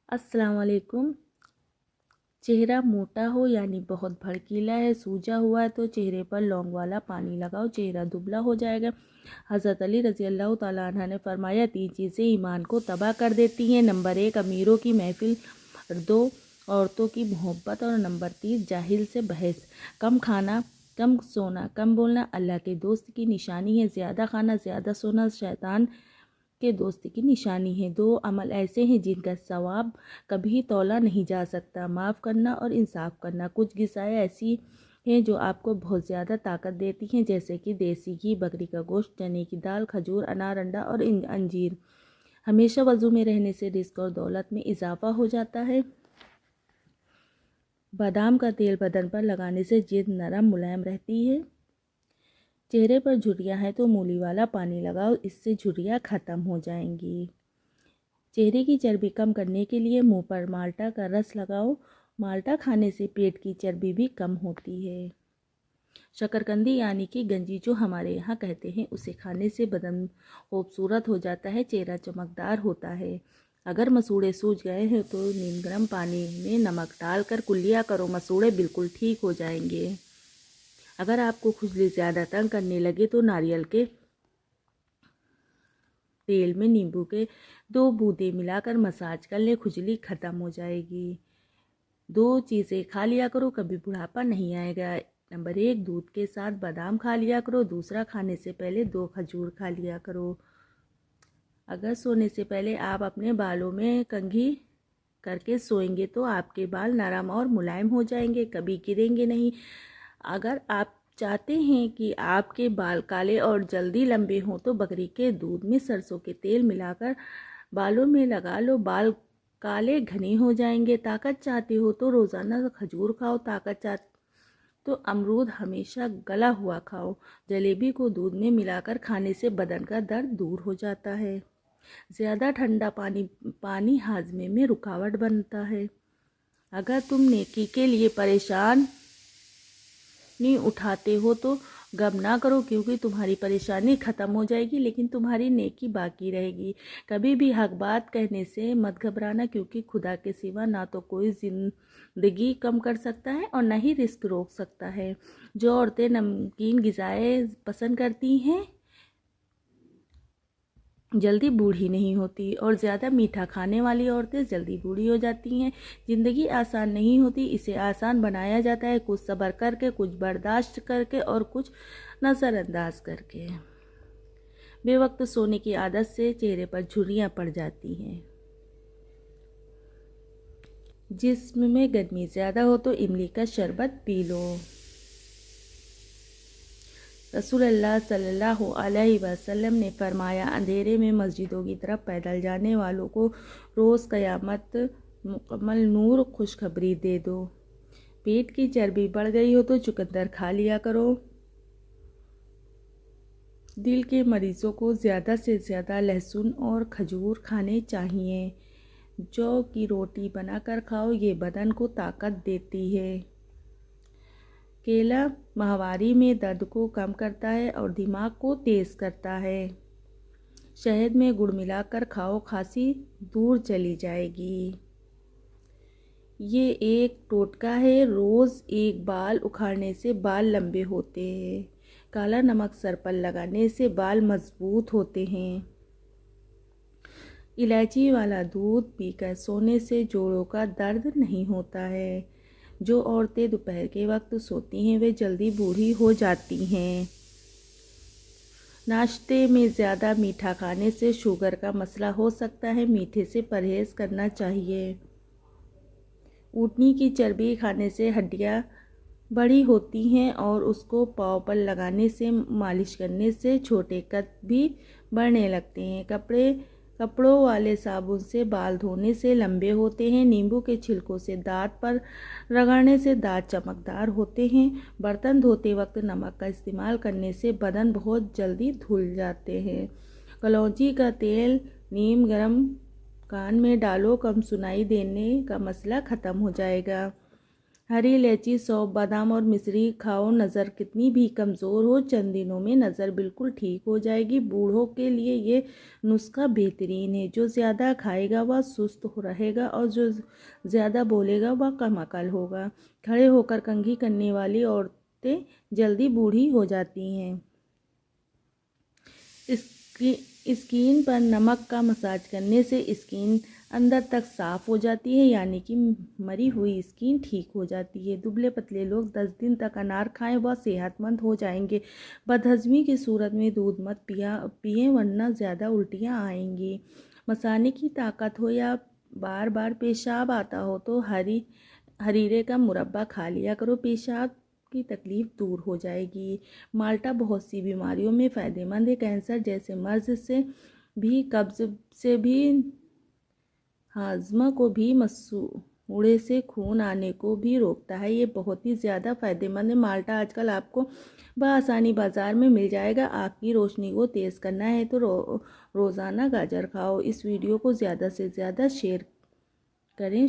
अस्सलाम वालेकुम। चेहरा मोटा हो यानी बहुत भड़कीला है, सूजा हुआ है तो चेहरे पर लौंग वाला पानी लगाओ, चेहरा दुबला हो जाएगा। हज़रत अली रज़ी अल्लाह तआला अन्हा ने फरमाया, 3 चीज़ें ईमान को तबाह कर देती हैं। नंबर 1 अमीरों की महफिल, 2 औरतों की मोहब्बत और नंबर 3 जाहिल से बहस। कम खाना, कम सोना, कम बोलना अल्लाह के दोस्त की निशानी है। ज़्यादा खाना, ज़्यादा सोना शैतान के दोस्त की निशानी है। 2 अमल ऐसे हैं जिनका सवाब कभी तौला नहीं जा सकता, माफ़ करना और इंसाफ करना। कुछ ग़िज़ाएँ ऐसी हैं जो आपको बहुत ज़्यादा ताकत देती हैं, जैसे कि देसी घी, बकरी का गोश्त, चने की दाल, खजूर, अनार, अंडा और अंजीर। हमेशा वज़ू में रहने से रिज़्क और दौलत में इजाफ़ा हो जाता है। बादाम का तेल बदन पर लगाने से जिल्द नरम मुलायम रहती है। चेहरे पर झुर्रियाँ हैं तो मूली वाला पानी लगाओ, इससे झुर्रियाँ ख़त्म हो जाएंगी। चेहरे की चर्बी कम करने के लिए मुंह पर माल्टा का रस लगाओ। माल्टा खाने से पेट की चर्बी भी कम होती है। शकरकंदी यानी कि गंजी जो हमारे यहाँ कहते हैं, उसे खाने से बदन खूबसूरत हो जाता है, चेहरा चमकदार होता है। अगर मसूड़े सूज गए हैं तो नीम गर्म पानी में नमक डालकर कुल्लिया करो, मसूड़े बिल्कुल ठीक हो जाएंगे। अगर आपको खुजली ज़्यादा तंग करने लगे तो नारियल के तेल में नींबू के 2 बूंदे मिलाकर मसाज कर ले, खुजली ख़त्म हो जाएगी। 2 चीज़ें खा लिया करो, कभी बुढ़ापा नहीं आएगा। नंबर 1 दूध के साथ बादाम खा लिया करो। दूसरा, खाने से पहले 2 खजूर खा लिया करो। अगर सोने से पहले आप अपने बालों में कंघी करके सोएंगे तो आपके बाल नरम और मुलायम हो जाएंगे, कभी गिरेंगे नहीं। अगर आप चाहते हैं कि आपके बाल काले और जल्दी लंबे हों तो बकरी के दूध में सरसों के तेल मिलाकर बालों में लगा लो, बाल काले घने हो जाएंगे। ताकत चाहते हो तो रोज़ाना खजूर खाओ, ताकत चाहते तो अमरूद हमेशा गला हुआ खाओ। जलेबी को दूध में मिलाकर खाने से बदन का दर्द दूर हो जाता है। ज़्यादा ठंडा पानी हाजमे में रुकावट बनता है। अगर तुम नेकी के लिए परेशानी उठाते हो तो गम ना करो, क्योंकि तुम्हारी परेशानी ख़त्म हो जाएगी लेकिन तुम्हारी नेकी बाकी रहेगी। कभी भी हक बात कहने से मत घबराना, क्योंकि खुदा के सिवा ना तो कोई ज़िंदगी कम कर सकता है और ना ही रिस्क रोक सकता है। जो औरतें नमकीन ग़िज़ाएँ पसंद करती हैं जल्दी बूढ़ी नहीं होती, और ज़्यादा मीठा खाने वाली औरतें जल्दी बूढ़ी हो जाती हैं। ज़िंदगी आसान नहीं होती, इसे आसान बनाया जाता है कुछ सब्र करके, कुछ बर्दाश्त करके और कुछ नज़रअंदाज करके। बेवक्त सोने की आदत से चेहरे पर झुर्रियाँ पड़ जाती हैं। जिस्म में गर्मी ज़्यादा हो तो इमली का शरबत पी लो। रसूलुल्लाह सल्लल्लाहु अलैहि वसल्लम ने फरमाया, अंधेरे में मस्जिदों की तरफ पैदल जाने वालों को रोज़ क़यामत मुकम्मल नूर खुशखबरी दे दो। पेट की चर्बी बढ़ गई हो तो चुकंदर खा लिया करो। दिल के मरीज़ों को ज़्यादा से ज़्यादा लहसुन और खजूर खाने चाहिए। जौ की रोटी बनाकर खाओ, ये बदन को ताकत देती है। केला माहवारी में दर्द को कम करता है और दिमाग को तेज़ करता है। शहद में गुड़ मिलाकर खाओ, खांसी दूर चली जाएगी। ये एक टोटका है, रोज़ एक बाल उखाड़ने से बाल लंबे होते हैं। काला नमक सर पर लगाने से बाल मजबूत होते हैं। इलायची वाला दूध पीकर सोने से जोड़ों का दर्द नहीं होता है। जो औरतें दोपहर के वक्त सोती हैं वे जल्दी बूढ़ी हो जाती हैं। नाश्ते में ज़्यादा मीठा खाने से शुगर का मसला हो सकता है, मीठे से परहेज़ करना चाहिए। ऊँटनी की चर्बी खाने से हड्डियाँ बड़ी होती हैं और उसको पाँव पर लगाने से, मालिश करने से छोटे कद भी बढ़ने लगते हैं। कपड़ों वाले साबुन से बाल धोने से लंबे होते हैं। नींबू के छिलकों से दांत पर रगड़ने से दांत चमकदार होते हैं। बर्तन धोते वक्त नमक का इस्तेमाल करने से बदन बहुत जल्दी धुल जाते हैं। कलौंजी का तेल नीम गर्म कान में डालो, कम सुनाई देने का मसला ख़त्म हो जाएगा। हरी इलायची, सौंफ, बादाम और मिश्री खाओ। नज़र कितनी भी कमज़ोर हो, चंद दिनों में नज़र बिल्कुल ठीक हो जाएगी। बूढ़ों के लिए ये नुस्खा बेहतरीन है। जो ज़्यादा खाएगा वह सुस्त रहेगा और जो ज़्यादा बोलेगा वह कम अकल होगा। खड़े होकर कंघी करने वाली औरतें जल्दी बूढ़ी हो जाती हैं। स्किन पर नमक का मसाज करने से स्किन अंदर तक साफ हो जाती है, यानी कि मरी हुई स्किन ठीक हो जाती है। दुबले पतले लोग 10 दिन तक अनार खाएं, वह सेहतमंद हो जाएंगे। बदहजमी की सूरत में दूध मत पिएं, वरना ज़्यादा उल्टियाँ आएंगी। मसाने की ताकत हो या बार बार पेशाब आता हो तो हरीरे का मुरब्बा खा लिया करो, पेशाब की तकलीफ दूर हो जाएगी। माल्टा बहुत सी बीमारियों में फ़ायदेमंद है। कैंसर जैसे मर्ज से भी, कब्ज से भी, हाजमा को भी, मसूड़े से खून आने को भी रोकता है। ये बहुत ही ज़्यादा फ़ायदेमंद है। माल्टा आजकल आपको बआसानी बाज़ार में मिल जाएगा। आँख की रोशनी को तेज़ करना है तो रोज़ाना गाजर खाओ। इस वीडियो को ज़्यादा से ज़्यादा शेयर करें।